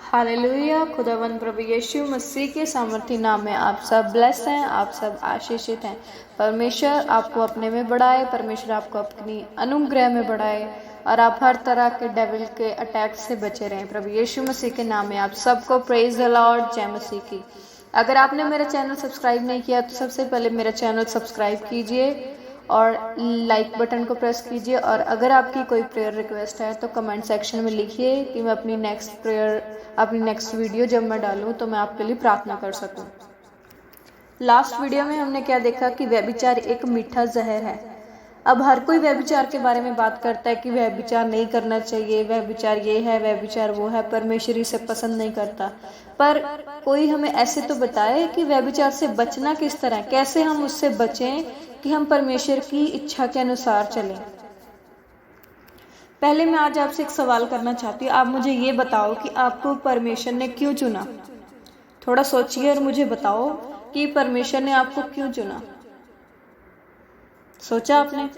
Hallelujah. खुदावंद प्रभु यीशु मसीह के सामर्थी नाम में आप सब ब्लेस्ड हैं, आप सब आशीषित हैं। परमेश्वर आपको अपने में बढ़ाए, परमेश्वर आपको अपनी अनुग्रह में बढ़ाए और आप हर तरह के डेविल के अटैक से बचे रहें। प्रभु यीशु मसीह के नाम में आप सबको प्रेज द लॉर्ड, जय मसीह की। अगर आपने मेरा चैनल सब्सक्राइब नहीं किया तो सबसे पहले मेरा चैनल सब्सक्राइब कीजिए और लाइक बटन को प्रेस कीजिए। और अगर आपकी कोई प्रेयर रिक्वेस्ट है तो कमेंट सेक्शन में लिखिए कि मैं अपनी नेक्स्ट वीडियो जब मैं डालूं तो मैं आपके लिए प्रार्थना कर सकूं। लास्ट वीडियो में हमने क्या देखा कि व्यभिचार एक मीठा जहर है। अब हर कोई व्यभिचार के बारे में बात करता है कि व्यभिचार नहीं करना चाहिए, व्यभिचार ये है, व्यभिचार वो है, परमेश्वर इसे पसंद नहीं करता। पर कोई हमें ऐसे तो बताए कि व्यभिचार से बचना किस तरह, कैसे हम उससे बचें कि हम परमेश्वर की इच्छा के अनुसार चलें। पहले मैं आज आपसे एक सवाल करना चाहती हूँ। आप मुझे ये बताओ कि आपको परमेश्वर ने क्यों चुना। थोड़ा सोचिए और मुझे बताओ कि परमेश्वर ने आपको क्यों चुना। सोचा आपने?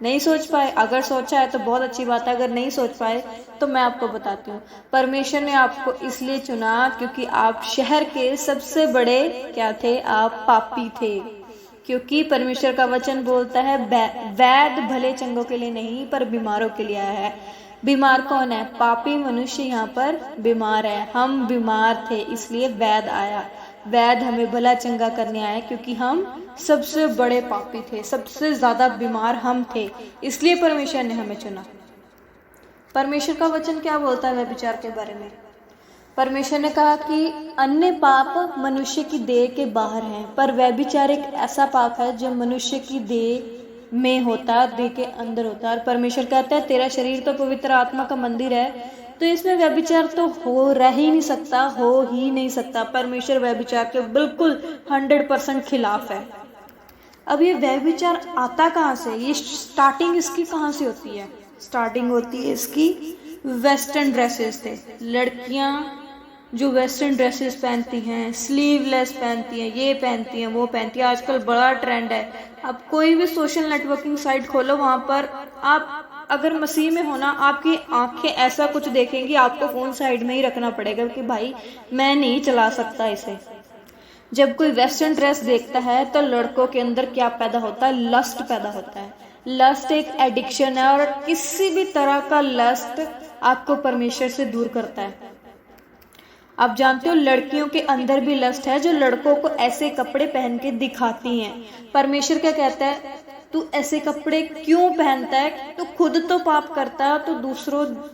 नहीं सोच पाए? अगर सोचा है तो बहुत अच्छी बात है, अगर नहीं सोच पाए तो मैं आपको बताती हूँ। परमेश्वर ने आपको इसलिए चुना क्योंकि आप शहर के सबसे बड़े क्या थे? आप पापी थे। क्योंकि परमेश्वर का वचन बोलता है वैद भले चंगों के लिए नहीं पर बीमारों के लिए आया है। बीमार कौन है? पापी मनुष्य यहाँ पर बीमार है। हम बीमार थे इसलिए वैद आया। वैद हमें भला चंगा करने आया क्योंकि हम सबसे बड़े पापी थे, सबसे ज्यादा बीमार हम थे, इसलिए परमेश्वर ने हमें चुना। परमेश्वर का वचन क्या बोलता है व्यभिचार के बारे में? परमेश्वर ने कहा कि अन्य पाप मनुष्य की देह के बाहर हैं, पर व्यभिचार एक ऐसा पाप है जो मनुष्य की देह में होता है, देह के अंदर होता है। और परमेश्वर कहता है तेरा शरीर तो पवित्र आत्मा का मंदिर है, तो इसमें व्यभिचार तो हो ही नहीं सकता। परमेश्वर व्यभिचार के बिल्कुल 100% खिलाफ है। अब ये व्यभिचार आता कहाँ से? ये स्टार्टिंग इसकी कहाँ से होती है? स्टार्टिंग होती है इसकी वेस्टर्न ड्रेसेस से। लड़कियां जो वेस्टर्न ड्रेसेस पहनती हैं, स्लीवलेस पहनती हैं, ये पहनती हैं, वो पहनती हैं। आजकल बड़ा ट्रेंड है। अब कोई भी सोशल नेटवर्किंग साइट खोलो, वहां पर आप अगर मसीह में होना, आपकी आंखें ऐसा कुछ देखेंगी, आपको फोन साइड में ही रखना पड़ेगा कि भाई मैं नहीं चला सकता इसे। जब कोई वेस्टर्न ड्रेस देखता है तो लड़कों के अंदर क्या पैदा होता है? लस्ट पैदा होता है। लस्ट एक एडिक्शन है और किसी भी तरह का लस्ट आपको परमेश्वर से दूर करता है। आप जानते हो लड़कियों के अंदर भी लस्ट है जो लड़कों को ऐसे कपड़े पहन के दिखाती हैं। परमेश्वर क्या कहता है? तू ऐसे कपड़े क्यों पहनता है? तू खुद तो पाप करता है तो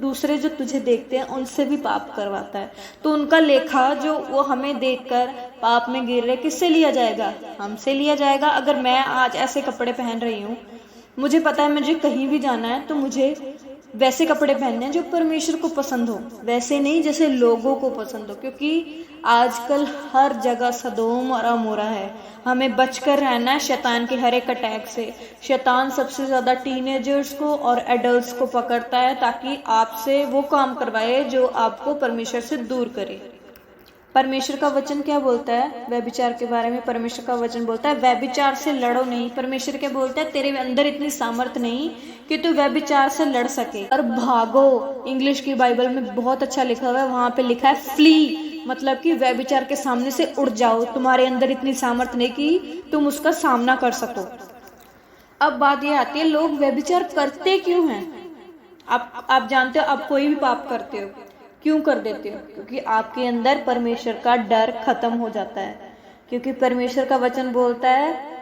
दूसरे जो तुझे देखते हैं उनसे भी पाप करवाता है। तो उनका लेखा जो वो हमें देखकर पाप में गिर रहे, किससे लिया जाएगा? हमसे लिया जाएगा। अगर मैं आज ऐसे कपड़े पहन रही हूँ, मुझे पता है मुझे कहीं भी जाना है तो मुझे वैसे कपड़े पहनने हैं जो परमेश्वर को पसंद हो, वैसे नहीं जैसे लोगों को पसंद हो। क्योंकि आजकल हर जगह सदोम और अमोरा है। हमें बचकर रहना है शैतान के हर एक अटैक से। शैतान सबसे ज्यादा टीनेजर्स को और एडल्ट्स को पकड़ता है ताकि आपसे वो काम करवाए जो आपको परमेश्वर से दूर करे। परमेश्वर का वचन क्या बोलता है व्यभिचार के बारे में? परमेश्वर का वचन बोलता है व्यभिचार से लड़ो नहीं। परमेश्वर क्या बोलता है? तेरे अंदर इतनी सामर्थ नहीं कि तू व्यभिचार से लड़ सके और भागो। इंग्लिश की बाइबल में बहुत अच्छा लिखा हुआ है, वहां पे लिखा है फ्ली, मतलब कि व्यभिचार के सामने से उड़ जाओ। तुम्हारे अंदर इतनी सामर्थ नहीं कि तुम उसका सामना कर सको। अब बात ये आती है लोग व्यभिचार करते क्यों हैं? आप जानते हो आप कोई भी पाप करते हो क्यों कर देते हो? क्योंकि आपके अंदर परमेश्वर का डर खत्म हो जाता है। क्योंकि परमेश्वर का वचन बोलता है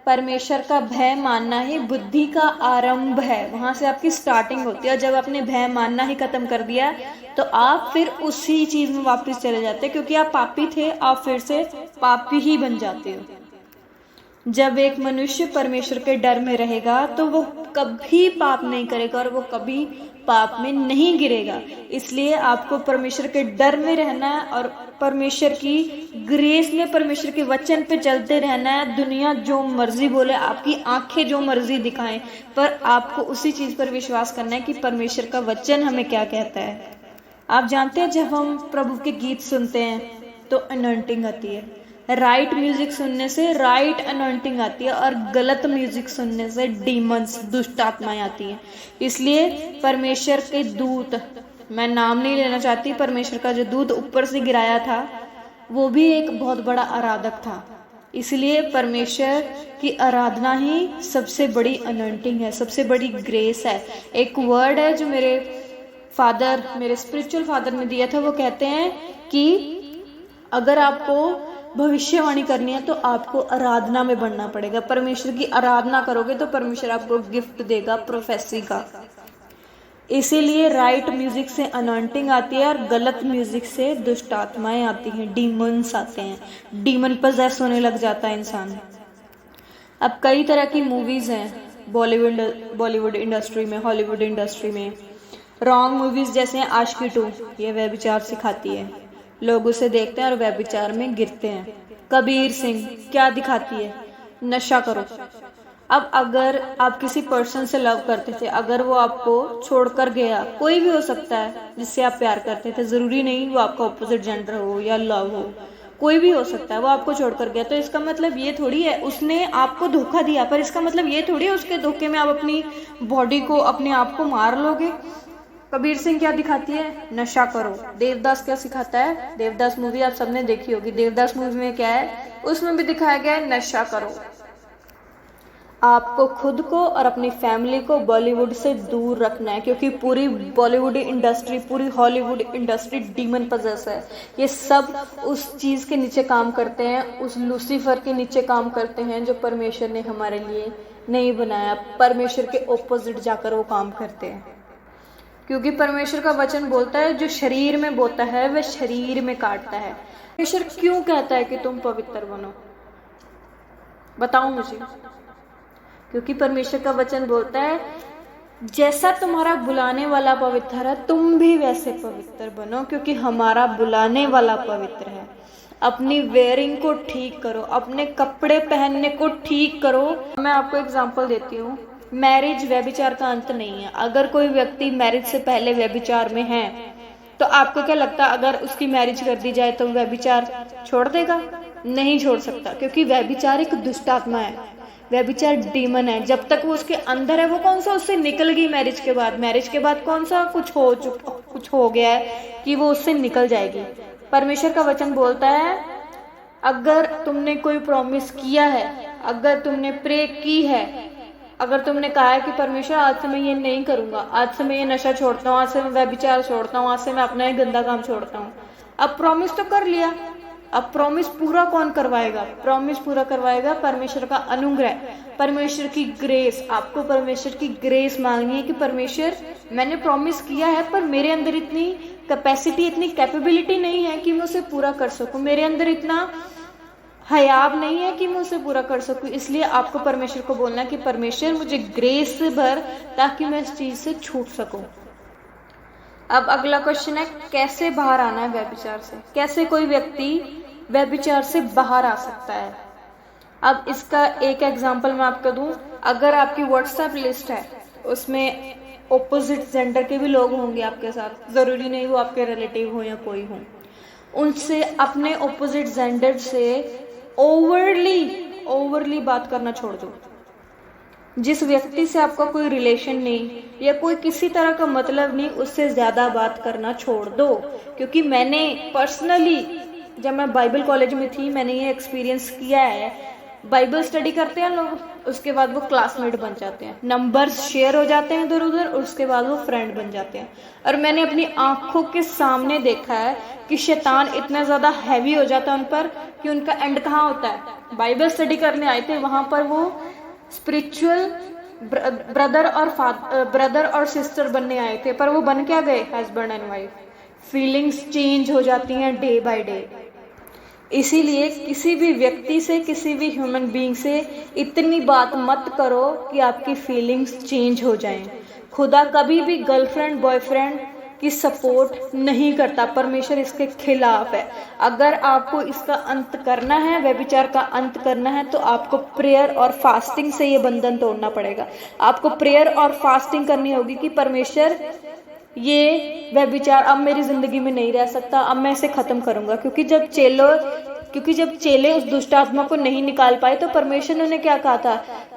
परमेश्वर का भय मानना ही बुद्धि का आरंभ है। वहां से आपकी स्टार्टिंग होती है। जब आपने भय मानना ही खत्म कर दिया तो आप फिर उसी चीज में वापस चले जाते हैं। क्योंकि आप पापी थे, आप फिर से पापी ही बन जाते हो। जब एक मनुष्य परमेश्वर के डर में रहेगा तो वो कभी पाप नहीं करेगा और वो कभी पाप में नहीं गिरेगा। इसलिए आपको परमेश्वर के डर में रहना है और परमेश्वर की ग्रेस में, परमेश्वर के वचन पे चलते रहना है। दुनिया जो मर्जी बोले, आपकी आंखें जो मर्जी दिखाएं, पर आपको उसी चीज पर विश्वास करना है कि परमेश्वर का वचन हमें क्या कहता है। आप जानते हैं जब हम प्रभु के गीत सुनते हैं तो अनॉइंटिंग आती है। राइट म्यूजिक सुनने से राइट अनॉइंटिंग आती है और गलत म्यूजिक सुनने से डीमंस, दुष्ट आत्माएं आती हैं। इसलिए परमेश्वर के दूत मैं नाम नहीं लेना चाहती, परमेश्वर का जो दूध ऊपर से गिराया था वो भी एक बहुत बड़ा आराधक था। इसलिए परमेश्वर की आराधना ही सबसे बड़ी अनॉइंटिंग है, सबसे बड़ी ग्रेस है। एक वर्ड है जो मेरे स्पिरिचुअल फादर ने दिया था, वो कहते हैं कि अगर आपको भविष्यवाणी करनी है तो आपको आराधना में बढ़ना पड़ेगा। परमेश्वर की आराधना करोगे तो परमेश्वर आपको गिफ्ट देगा प्रोफेसी का। इसीलिए राइट म्यूजिक से अनॉइंटिंग आती है और गलत म्यूजिक से दुष्ट आत्माएं आती हैं, डीमंस आते हैं, डीमन पजेस होने लग जाता है इंसान। अब कई तरह की मूवीज हैं बॉलीवुड इंडस्ट्री में, हॉलीवुड इंडस्ट्री में। रॉन्ग मूवीज जैसे हैं आशिकी 2, ये व्यभिचार सिखाती है, लोग उसे देखते हैं और व्यभिचार में गिरते हैं। कबीर सिंह क्या दिखाती है? नशा करो। अब अगर आप किसी पर्सन से लव करते थे, अगर वो आपको छोड़कर गया, कोई भी हो सकता है जिससे आप प्यार करते थे, जरूरी नहीं वो आपका ऑपोजिट जेंडर हो या लव हो, कोई भी हो सकता है, वो आपको छोड़कर गया, तो इसका मतलब ये थोड़ी है उसने आपको धोखा दिया, पर इसका मतलब ये थोड़ी है उसके धोखे में आप अपनी बॉडी को, अपने आप को मार लोगे। कबीर सिंह क्या दिखाती है? नशा करो। देवदास क्या सिखाता है? देवदास मूवी आप सबने देखी होगी। देवदास मूवी में क्या है? उसमें भी दिखाया गया है नशा करो। आपको खुद को और अपनी फैमिली को बॉलीवुड से दूर रखना है, क्योंकि पूरी बॉलीवुड इंडस्ट्री, पूरी हॉलीवुड इंडस्ट्री डीमन पजेस है। ये सब उस चीज़ के नीचे काम करते हैं, उस लूसीफर के नीचे काम करते हैं जो परमेश्वर ने हमारे लिए नहीं बनाया। परमेश्वर के ओपोजिट जाकर वो काम करते हैं, क्योंकि परमेश्वर का वचन बोलता है जो शरीर में बोता है वह शरीर में काटता है। परमेश्वर क्यों कहता है कि तुम पवित्र बनो? बताओ मुझे। क्योंकि परमेश्वर का वचन बोलता है जैसा तुम्हारा बुलाने वाला पवित्र है तुम भी वैसे पवित्र बनो, क्योंकि हमारा बुलाने वाला पवित्र है। अपनी वेयरिंग को ठीक करो, अपने कपड़े पहनने को ठीक करो। मैं आपको एग्जांपल देती हूँ। मैरिज व्यभिचार का अंत नहीं है। अगर कोई व्यक्ति मैरिज से पहले व्यभिचार में है तो आपको क्या लगता है अगर उसकी मैरिज कर दी जाए तो व्यभिचार छोड़ देगा? नहीं छोड़ सकता, क्योंकि व्यभिचार एक दुष्ट आत्मा है, व्यभिचार डीमन है। जब तक वो उसके अंदर है, वो कौन सा उससे निकल गई मैरिज के बाद कौन सा कुछ हो गया है कि वो उससे निकल जाएगी। परमेश्वर का वचन बोलता है अगर तुमने कोई प्रॉमिस किया है, अगर तुमने प्रे की है, अगर तुमने कहा है कि परमेश्वर आज से मैं ये नहीं करूंगा, आज से मैं ये नशा छोड़ता हूँ, आज से मैं व्यभिचार छोड़ता हूँ, आज से मैं अपना ये गंदा काम छोड़ता हूँ। अब प्रॉमिस तो कर लिया, अब प्रॉमिस पूरा कौन करवाएगा? प्रॉमिस पूरा करवाएगा परमेश्वर का अनुग्रह, परमेश्वर की ग्रेस। आपको परमेश्वर की ग्रेस मांगनी है कि परमेश्वर मैंने प्रॉमिस किया है पर मेरे अंदर इतनी कैपेसिटी, इतनी कैपेबिलिटी नहीं है कि मैं उसे पूरा कर सकूं, मेरे अंदर इतना हयाब नहीं है कि मैं उसे पूरा कर सकूं। इसलिए आपको परमेश्वर को बोलना कि परमेश्वर मुझे ग्रेस से भर ताकि मैं इस चीज से छूट सकूं। अब अगला क्वेश्चन है कैसे बाहर आना है व्यभिचार से? कैसे कोई व्यक्ति व्यभिचार से बाहर आ सकता है? अब इसका एक एग्जांपल मैं आपको दूं। अगर आपकी व्हाट्सएप लिस्ट है, उसमें ऑपोजिट जेंडर के भी लोग होंगे आपके साथ, जरूरी नहीं वो आपके रिलेटिव हो या कोई हो, उनसे अपने ऑपोजिट जेंडर से ओवरली बात करना छोड़ दो। जिस व्यक्ति से आपका कोई रिलेशन नहीं या कोई किसी तरह का मतलब नहीं, उससे ज्यादा बात करना छोड़ दो। क्योंकि मैंने पर्सनली जब मैं बाइबल कॉलेज में थी, मैंने ये एक्सपीरियंस किया है। बाइबल स्टडी करते हैं लोग, उसके बाद वो क्लासमेट बन जाते हैं, नंबर्स शेयर हो जाते हैं इधर उधर, उसके बाद वो फ्रेंड बन जाते हैं। और मैंने अपनी आंखों के सामने देखा है कि शैतान इतना ज्यादा हैवी हो जाता है उन पर कि उनका एंड कहाँ होता है? बाइबल स्टडी करने आए थे, वहां पर वो स्पिरिचुअल ब्रदर और सिस्टर बनने आए थे, पर वो बन क्या गए? Husband and wife. Feelings change हो जाती हैं डे बाय डे। इसीलिए किसी भी व्यक्ति से, किसी भी ह्यूमन बीइंग से इतनी बात मत करो कि आपकी फीलिंग्स चेंज हो जाएं। खुदा कभी भी गर्लफ्रेंड बॉयफ्रेंड की सपोर्ट नहीं करता, परमेश्वर इसके खिलाफ है। अगर आपको इसका अंत करना है, व्यभिचार का अंत करना है, तो आपको प्रेयर और फास्टिंग से ये बंधन तोड़ना पड़ेगा। आपको प्रेयर और फास्टिंग करनी होगी कि परमेश्वर ये व्यभिचार अब मेरी जिंदगी में नहीं रह सकता, अब मैं इसे खत्म करूंगा। क्योंकि जब क्योंकि जब चेले उस दुष्ट आत्मा को नहीं निकाल पाए तो परमेश्वर ने उन्हें क्या कहा था,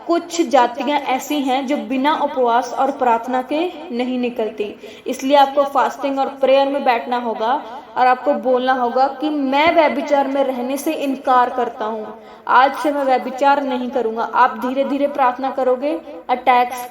कुछ जातियां ऐसी हैं जो बिना उपवास और प्रार्थना के नहीं निकलती। इसलिए आपको फास्टिंग और प्रेयर में बैठना होगा और आपको बोलना होगा कि मैं व्यभिचार में रहने से इनकार करता हूँ, आज से मैं व्यभिचार नहीं करूंगा। आप धीरे धीरे प्रार्थना करोगे, अटैक्स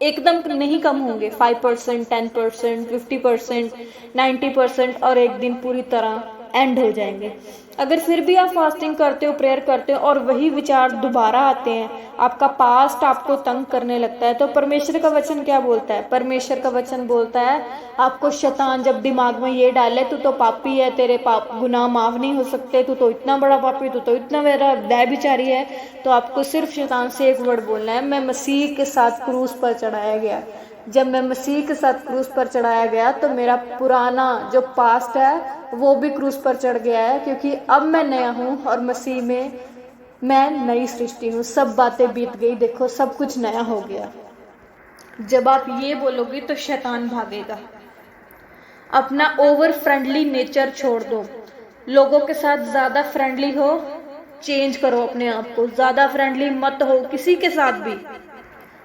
एकदम नहीं कम होंगे, 5%, 10%, 50%, 90% और एक दिन पूरी तरह एंड हो जाएंगे। अगर फिर भी आप फास्टिंग करते हो, प्रेयर करते हो और वही विचार दोबारा आते हैं, आपका पास्ट आपको तंग करने लगता है, तो परमेश्वर का वचन क्या बोलता है? परमेश्वर का वचन बोलता है, आपको शैतान जब दिमाग में ये डाले तू तो पापी है, तेरे पाप गुनाह माफ नहीं हो सकते, तू तो इतना बड़ा पापी, तू तो इतना बड़ा व्यभिचारी है, तो आपको सिर्फ शैतान से एक वर्ड बोलना है, मैं मसीह के साथ क्रूस पर चढ़ाया गया। जब मैं मसीह के साथ क्रूस पर चढ़ाया गया तो मेरा पुराना जो पास्ट है वो भी क्रूस पर चढ़ गया है, क्योंकि अब मैं नया हूँ और मसीह में मैं नई सृष्टि हूँ। सब बातें बीत गई, देखो सब कुछ नया हो गया। जब आप ये बोलोगे तो शैतान भागेगा। अपना ओवर फ्रेंडली नेचर छोड़ दो, लोगों के साथ ज्यादा फ्रेंडली हो, चेंज करो अपने आप को, ज्यादा फ्रेंडली मत हो किसी के साथ भी।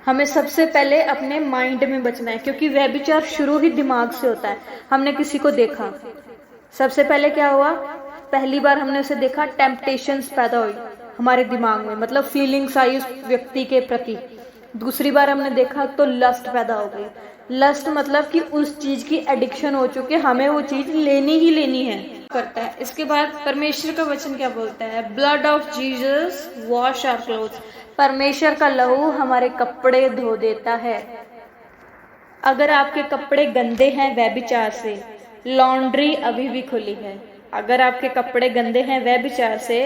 हमें सबसे पहले अपने माइंड में बचना है, क्योंकि व्यभिचार शुरू ही दिमाग से होता है। हमने किसी को देखा, सबसे पहले क्या हुआ, पहली बार हमने उसे देखा, टेम्पटेशंस पैदा हुई हमारे दिमाग में, मतलब फीलिंग्स आई उस व्यक्ति के प्रति। दूसरी बार हमने देखा तो लस्ट पैदा हो गई। लस्ट मतलब कि उस चीज की एडिक्शन हो चुकी है, हमें वो चीज लेनी ही लेनी है करता है। इसके बाद परमेश्वर का वचन क्या बोलता है, blood of Jesus wash our clothes. परमेश्वर का लहू हमारे कपड़े धो देता है। अगर आपके कपड़े गंदे हैं व्यभिचार से, लॉन्ड्री अभी भी खुली है। अगर आपके कपड़े गंदे हैं व्यभिचार से,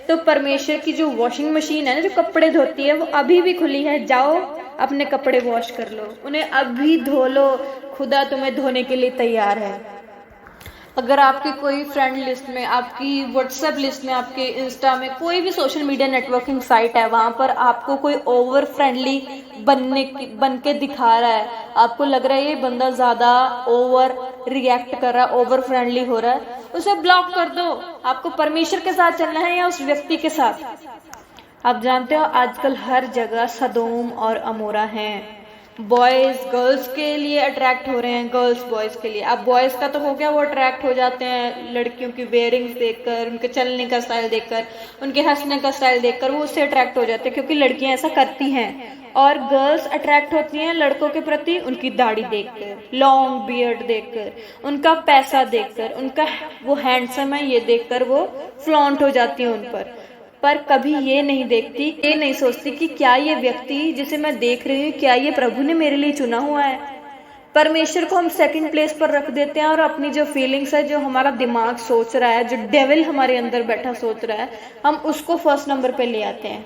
तो परमेश्वर की जो वॉशिंग मशीन है ना, जो कपड़े धोती है, वो अभी भी खुली है। जाओ अपने कपड़े वॉश कर लो, उन्हें अभी धो लो, खुदा तुम्हें धोने के लिए तैयार है। अगर आपकी कोई फ्रेंड लिस्ट में, आपकी व्हाट्सएप लिस्ट में, आपके इंस्टा में, कोई भी सोशल मीडिया नेटवर्किंग साइट है, वहां पर आपको कोई ओवर फ्रेंडली बन के दिखा रहा है, आपको लग रहा है ये बंदा ज्यादा ओवर रिएक्ट कर रहा है, ओवर फ्रेंडली हो रहा है, उसे ब्लॉक कर दो। आपको परमेश्वर के साथ चलना है या उस व्यक्ति के साथ? आप जानते हो आजकल हर जगह सदोम और अमोरा हैं। बॉयज गर्ल्स के लिए अट्रैक्ट हो रहे हैं, गर्ल्स बॉयज के लिए। अब बॉयज का तो हो गया, वो अट्रैक्ट हो जाते हैं लड़कियों की वेयरिंग्स देखकर, उनके चलने का स्टाइल देखकर, उनके हंसने का स्टाइल देखकर, वो उससे अट्रैक्ट हो जाते हैं, क्योंकि लड़कियां ऐसा करती हैं। और गर्ल्स अट्रैक्ट होती हैं लड़कों के प्रति उनकी दाढ़ी देखकर, लॉन्ग बियर्ड देखकर, उनका पैसा देखकर, उनका वो हैंडसम है ये देखकर वो फ्लॉन्ट हो जाती है उन पर कभी ये नहीं देखती, ये नहीं सोचती कि क्या ये व्यक्ति जिसे मैं देख रही हूँ, क्या ये प्रभु ने मेरे लिए चुना हुआ है। परमेश्वर को हम सेकंड प्लेस पर रख देते हैं और अपनी जो फीलिंग्स है, जो हमारा दिमाग सोच रहा है, जो डेविल हमारे अंदर बैठा सोच रहा है, हम उसको फर्स्ट नंबर पे ले आते हैं।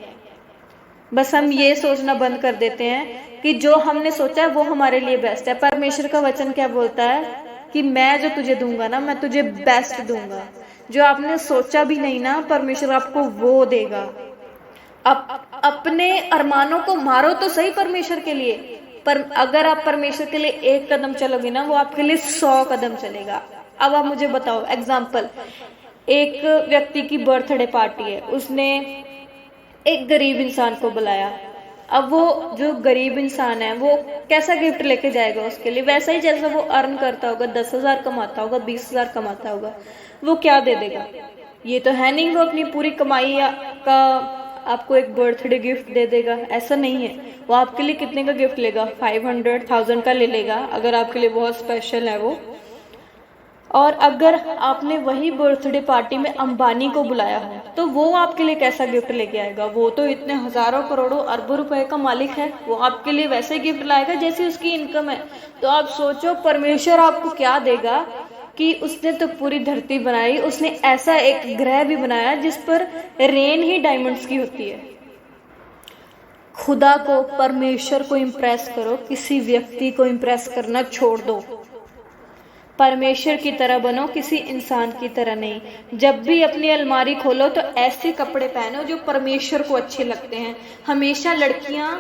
बस हम ये सोचना बंद कर देते हैं कि जो हमने सोचा है वो हमारे लिए बेस्ट है। परमेश्वर का वचन क्या बोलता है कि मैं जो तुझे दूंगा ना, मैं तुझे बेस्ट दूंगा। जो आपने सोचा भी नहीं ना, परमेश्वर आपको वो देगा। अपने अरमानों को मारो तो सही परमेश्वर के लिए, पर अगर आप परमेश्वर के लिए एक कदम चलोगे ना, वो आपके लिए 100 कदम चलेगा। अब आप मुझे बताओ, एग्जाम्पल, एक व्यक्ति की बर्थडे पार्टी है, उसने एक गरीब इंसान को बुलाया। अब वो जो गरीब इंसान है वो कैसा गिफ्ट लेके जाएगा उसके लिए? वैसा ही जैसा वो अर्न करता होगा, 10,000 कमाता होगा, 20,000 कमाता होगा, वो क्या दे देगा? ये तो है नहीं वो अपनी पूरी कमाई का आपको एक बर्थडे गिफ्ट दे देगा, ऐसा नहीं है। वो आपके लिए कितने का गिफ्ट लेगा? 500,000 का ले लेगा, अगर आपके लिए बहुत स्पेशल है वो। और अगर आपने वही बर्थडे पार्टी में अंबानी को बुलाया हो, तो वो आपके लिए कैसा गिफ्ट लेके आएगा? वो तो इतने हजारों करोड़ों अरबों रुपए का मालिक है, वो आपके लिए वैसे गिफ्ट लाएगा जैसी उसकी इनकम है। तो आप सोचो परमेश्वर आपको क्या देगा कि उसने तो पूरी धरती बनाई, उसने ऐसा एक ग्रह भी बनाया जिस पर रेन ही डायमंड्स की होती है। खुदा को, परमेश्वर को इम्प्रेस करो, किसी व्यक्ति को इम्प्रेस करना छोड़ दो। परमेश्वर की तरह बनो, किसी इंसान की तरह नहीं। जब भी अपनी अलमारी खोलो तो ऐसे कपड़े पहनो जो परमेश्वर को अच्छे लगते हैं। हमेशा लड़कियां,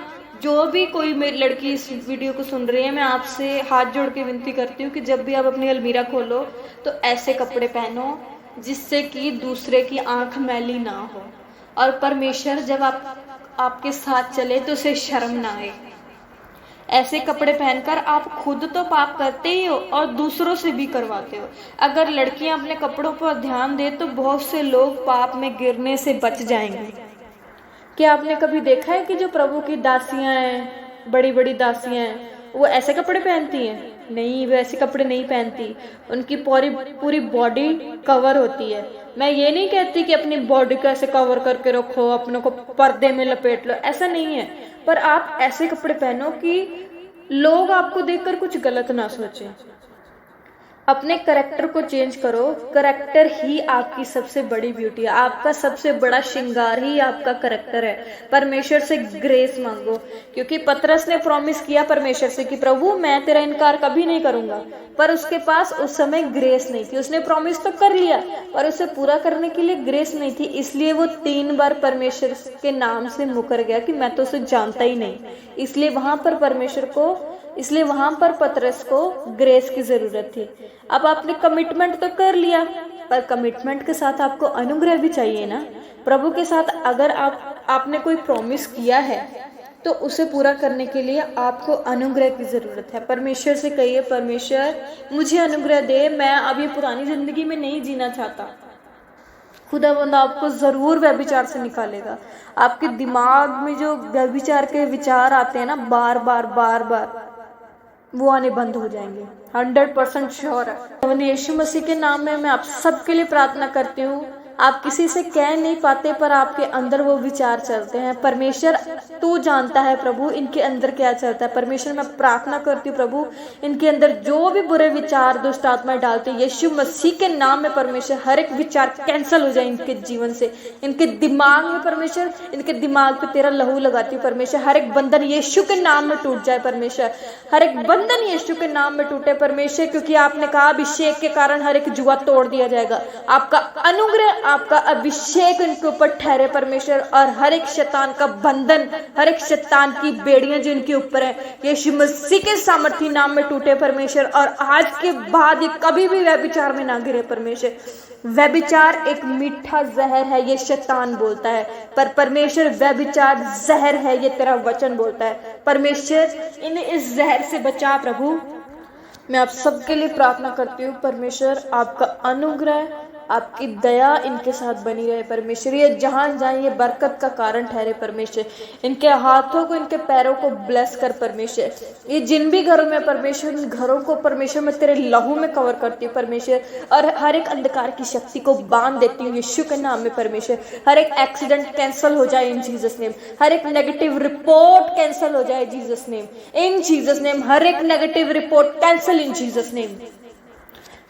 जो भी कोई मेरी लड़की इस वीडियो को सुन रही है, मैं आपसे हाथ जोड़ के विनती करती हूँ कि जब भी आप अपनी अलमीरा खोलो तो ऐसे कपड़े पहनो जिससे कि दूसरे की आंख मैली ना हो। और परमेश्वर जब आपके साथ चले तो उसे शर्म ना आए। ऐसे कपड़े पहनकर आप खुद तो पाप करते ही हो और दूसरों से भी करवाते हो। अगर लड़कियां अपने कपड़ों पर ध्यान दे तो बहुत से लोग पाप में गिरने से बच जाएंगे। क्या आपने कभी देखा है कि जो प्रभु की दासियां हैं, बड़ी बड़ी दासियां हैं, वो ऐसे कपड़े पहनती हैं? नहीं, वो ऐसे कपड़े नहीं पहनती। उनकी पूरी बॉडी कवर होती है। मैं ये नहीं कहती कि अपनी बॉडी को ऐसे कवर करके रखो, अपनों को पर्दे में लपेट लो, ऐसा नहीं है। पर आप ऐसे कपड़े पहनो कि लोग आपको देखकर कुछ गलत ना सोचें। अपने करेक्टर को चेंज करो। करेक्टर ही आपकी सबसे बड़ी ब्यूटी है। आपका सबसे बड़ा श्रृंगार ही आपका करेक्टर है। परमेश्वर से ग्रेस मांगो, क्योंकि पतरस ने प्रॉमिस किया परमेश्वर से कि प्रभु मैं तेरा इनकार कभी नहीं करूंगा, पर उसके पास उस समय ग्रेस नहीं थी। उसने प्रॉमिस तो कर लिया पर उसे पूरा करने के लिए ग्रेस नहीं थी, इसलिए वो 3 बार परमेश्वर के नाम से मुकर गया कि मैं तो उसे जानता ही नहीं। इसलिए वहां पर पतरस को ग्रेस की जरूरत थी। अब आपने कमिटमेंट तो कर लिया, पर कमिटमेंट के साथ आपको अनुग्रह भी चाहिए ना। प्रभु के साथ अगर आपने कोई प्रॉमिस किया है तो उसे पूरा करने के लिए आपको अनुग्रह की जरूरत है। परमेश्वर से कहिए, परमेश्वर मुझे अनुग्रह दे, मैं अब ये पुरानी जिंदगी में नहीं जीना चाहता। खुदावंद आपको जरूर व्यभिचार से निकालेगा। आपके दिमाग में जो व्यभिचार के विचार आते हैं ना, बार बार वो आने बंद हो जाएंगे। 100% श्योर है। यीशु मसीह के नाम में मैं आप सबके लिए प्रार्थना करती हूँ। आप किसी से कह नहीं पाते पर आपके अंदर वो विचार चलते हैं। परमेश्वर तू जानता है प्रभु इनके अंदर क्या चलता है। परमेश्वर मैं प्रार्थना करती हूँ प्रभु, इनके अंदर जो भी बुरे विचार दुष्ट आत्माएं डालते हैं, यीशु मसीह के नाम में परमेश्वर हर एक विचार कैंसिल हो जाए इनके जीवन से, इनके दिमाग में। परमेश्वर इनके दिमाग पे तेरा लहू लगाती हूँ परमेश्वर। हर एक बंधन यीशु के नाम में टूट जाए परमेश्वर। हर एक बंधन यीशु के नाम में टूटे परमेश्वर, क्योंकि आपने कहा अभिषेक के कारण हर एक जुआ तोड़ दिया जाएगा। आपका अनुग्रह, आपका अभिषेक इनके ऊपर ठहरे परमेश्वर, और हर एक शैतान का बंधन, हर एक शैतान की बेड़ियां जो इनके ऊपर है, यीशु मसीह के सामर्थी नाम में टूटे परमेश्वर। और आज के बाद ये कभी भी व्यभिचार में ना गिरे परमेश्वर। व्यभिचार एक मीठा जहर है, ये शैतान बोलता है, पर परमेश्वर व्यभिचार जहर है, ये तेरा वचन बोलता है। परमेश्वर इन्हें इस जहर से बचा प्रभु। मैं आप सबके लिए प्रार्थना करती हूँ परमेश्वर, आपका अनुग्रह, आपकी दया इनके साथ बनी रहे परमेश्वर। ये जहां जाए ये बरकत का कारण ठहरे परमेश्वर। इनके हाथों को, इनके पैरों को ब्लेस कर परमेश्वर। ये जिन भी घरों में परमेश्वर, इन घरों को परमेश्वर मैं तेरे लहू में कवर करती हूँ परमेश्वर, और हर एक अंधकार की शक्ति को बांध देती हूँ यीशु के नाम में परमेश्वर। हर एक एक्सीडेंट कैंसिल हो जाए इन जीसस नेम। हर एक नेगेटिव रिपोर्ट कैंसिल हो जाए Jesus name, in Jesus name. हर एक negative report cancel in Jesus name.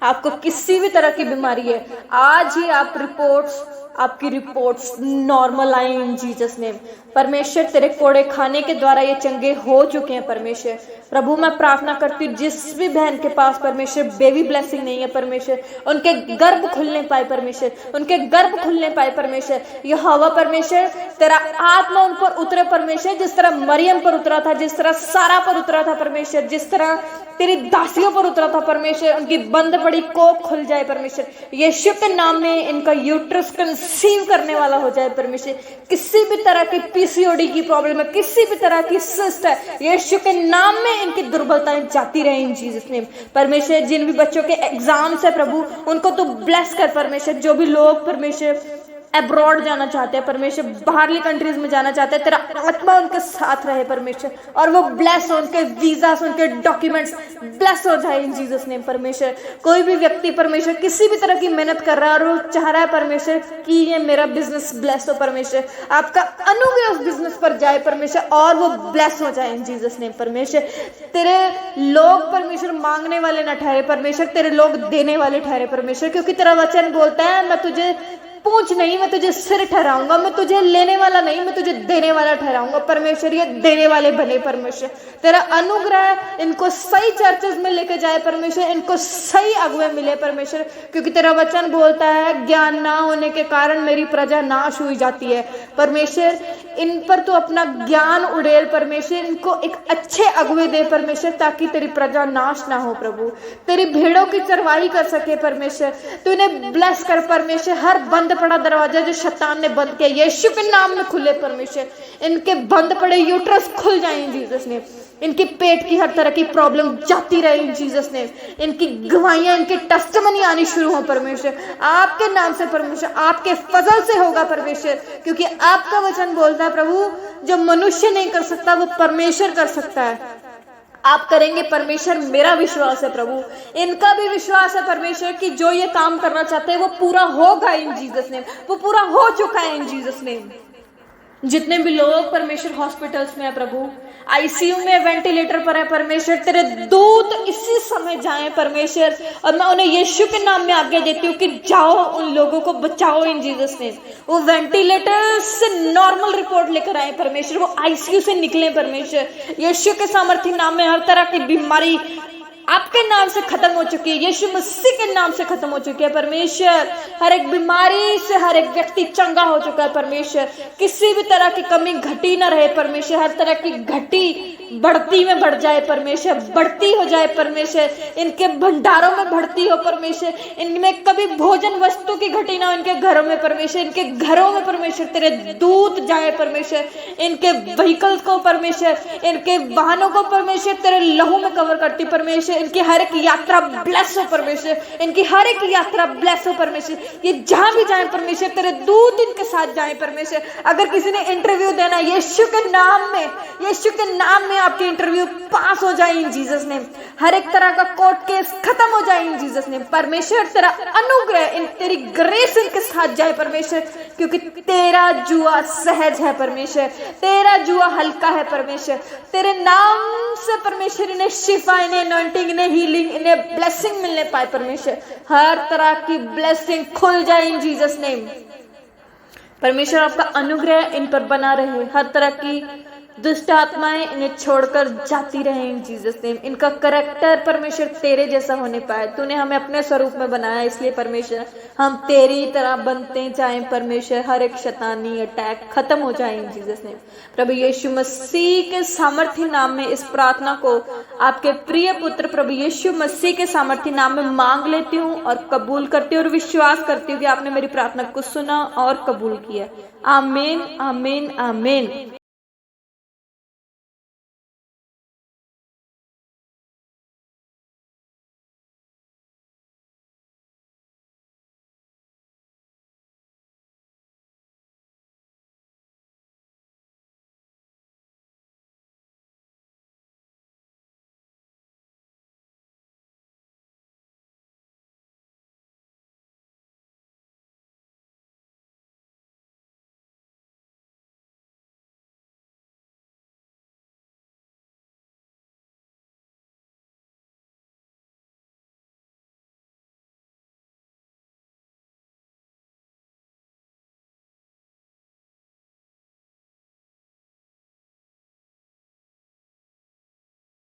आपको किसी भी तरह की बीमारी है, आज ही आपकी रिपोर्ट्स नॉर्मल आई इन जीसस नेम। परमेश्वर तेरे कोड़े खाने के द्वारा ये चंगे हो चुके हैं परमेश्वर। प्रभु मैं प्रार्थना करती हूँ जिस भी बहन के पास परमेश्वर बेबी ब्लेसिंग नहीं है परमेश्वर, उनके गर्भ खुलने पाए परमेश्वर, उनके गर्भ खुलने पाए परमेश्वर। यह हवा परमेश्वर तेरा आत्मा उन पर उतरे परमेश्वर, जिस तरह मरियम पर उतरा था, जिस तरह सारा पर उतरा था परमेश्वर, जिस तरह तेरी दासियों पर उतरा था परमेश्वर। उनकी बंद पड़ी कोख खुल जाए परमेश्वर। यीशु के नाम में इनका यूट्रस कंसीव करने वाला हो जाए परमेश्वर। किसी भी तरह की पीसीओडी की प्रॉब्लम है, किसी भी तरह की सिस्ट है, यीशु के नाम में इनकी दुर्बलताएं जाती रहे इन जीसस नेम परमेश्वर। जिन भी बच्चों के एग्जाम्स है प्रभु, उनको तो ब्लेस कर परमेश्वर। जो भी लोग परमेश्वर अब्रॉड जाना चाहते हैं परमेश्वर, बाहरली कंट्रीज में जाना चाहते हैं, तेरा आत्मा उनके साथ रहे परमेश्वर, और वो ब्लेस हो, उनके वीजा, उनके डॉक्यूमेंट्स ब्लेस हो जाए इन जीसस नेम परमेश्वर। कोई भी व्यक्ति परमेश्वर किसी भी तरह की मेहनत कर रहा है और वो चाह रहा है परमेश्वर कि ये मेरा बिजनेस ब्लेस हो परमेश्वर, आपका अनुग्रह उस बिजनेस पर जाए परमेश्वर और वो ब्लेस हो जाए इन जीसस नेम परमेश्वर। तेरे लोग परमेश्वर मांगने वाले ना ठहरे परमेश्वर, तेरे लोग देने वाले ठहरे परमेश्वर, क्योंकि तेरा वचन बोलता है मैं तुझे पूंछ नहीं, मैं तुझे सिर ठहराऊंगा। मैं तुझे लेने वाला नहीं, मैं तुझे देने वाला ठहराऊंगा। परमेश्वर ये देने वाले बने परमेश्वर। तेरा अनुग्रह इनको सही चर्चेस में लेके जाए परमेश्वर, इनको सही अगुवे मिले परमेश्वर, क्योंकि तेरा वचन बोलता है ज्ञान ना होने के कारण मेरी प्रजा नाश हुई जाती है। परमेश्वर इन पर तू अपना ज्ञान उड़ेल परमेश्वर, इनको एक अच्छे अगुवे दे परमेश्वर, ताकि तेरी प्रजा नाश ना हो प्रभु, तेरी भेड़ों की चरवाही कर सके परमेश्वर। तू इन्हें ब्लेस कर परमेश्वर। हर बंद पड़ा दरवाजा जो शैतान ने बंद किया यीशु के नाम में खुले परमेश्वर। इनके बंद पड़े यूट्रस खुल जाए इन जीसस ने। इनकी पेट की हर तरह की प्रॉब्लम जाती रहे इन जीसस ने। इनकी गवाहियां, इनकी टेस्टिमनी आनी शुरू हो परमेश्वर, आपके नाम से परमेश्वर, आपके फजल से होगा परमेश्वर, क्योंकि आपका वचन बोलता है प्रभु जो मनुष्य नहीं कर सकता वो परमेश्वर कर सकता है। आप करेंगे परमेश्वर, मेरा विश्वास है प्रभु, इनका भी विश्वास है परमेश्वर कि जो ये काम करना चाहते हैं वो पूरा होगा इन जीसस नेम। वो पूरा हो चुका है इन जीसस नेम। जितने भी लोग परमेश्वर हॉस्पिटल्स में है प्रभु, आईसीयू में वेंटिलेटर पर है परमेश्वर, तेरे दूत इसी समय जाएं परमेश्वर, और मैं उन्हें यीशु के नाम में आज्ञा देती हूँ कि जाओ उन लोगों को बचाओ इन जीसस ने। वो वेंटिलेटर से नॉर्मल रिपोर्ट लेकर आए परमेश्वर, वो आईसीयू से निकले परमेश्वर। यीशु के सामर्थी नाम में हर तरह की बीमारी आपके नाम से खत्म हो चुकी है, यीशु मसीह के नाम से खत्म हो चुकी है परमेश्वर। हर एक बीमारी से हर एक व्यक्ति चंगा हो चुका है परमेश्वर। किसी भी तरह की कमी घटी ना रहे परमेश्वर, हर तरह की घटी बढ़ती में बढ़ जाए परमेश्वर, बढ़ती हो जाए परमेश्वर। इनके भंडारों में बढ़ती हो परमेश्वर, इनमें कभी भोजन वस्तु की घटी ना हो इनके घरों में परमेश्वर। इनके घरों में परमेश्वर तेरे दूत जाए परमेश्वर, इनके व्हीकल्स को परमेश्वर, इनके वाहनों को परमेश्वर तेरे लहू में कवर करती परमेश्वर। इनकी हर एक यात्रा ब्लेस हो परमेश्वर, इनकी हर एक यात्रा ब्लेस हो परमेश्वर। ये जहां भी जाए परमेश्वर तेरे दूत इनके साथ जाए परमेश्वर। अगर किसी ने इंटरव्यू देना यीशु के नाम में, यीशु के नाम में आपकी इंटरव्यू पास हो जाए इन जीसस ने। हर एक तरह का कोर्ट केस खत्म हो जाए इन जीसस ने परमेश्वर। तेरा अनुग्रह इन तेरी ग्रेस इनके साथ जाए परमेश्वर, क्योंकि तेरा जुआ सहज है परमेश्वर, तेरा जुआ हल्का है परमेश्वर। तेरे नाम से परमेश्वर इन्हें शिफा, इन्हें अनॉइंटिंग, इन्हें हीलिंग, इन्हें ब्लेसिंग मिलने पाए परमेश्वर। हर तरह की ब्लेसिंग खुल जाए इन जीसस नेम परमेश्वर। आपका अनुग्रह इन पर बना रहे, हर तरह की दुष्ट आत्माएं इन्हें छोड़कर जाती रहे इन जीसस नेम। इनका करैक्टर परमेश्वर तेरे जैसा होने पाए। तूने हमें अपने स्वरूप में बनाया, इसलिए परमेश्वर हम तेरी तरह बनते जाएं परमेश्वर। हर एक शैतानी अटैक खत्म हो जाए इन जीसस नेम प्रभु यीशु मसीह के सामर्थ्य नाम में। इस प्रार्थना को आपके प्रिय पुत्र प्रभु यीशु मसीह के सामर्थ्य नाम में मांग लेती हूँ और कबूल करती हूँ और विश्वास करती हूँ कि आपने मेरी प्रार्थना को सुना और कबूल किया। आमीन, आमीन, आमीन।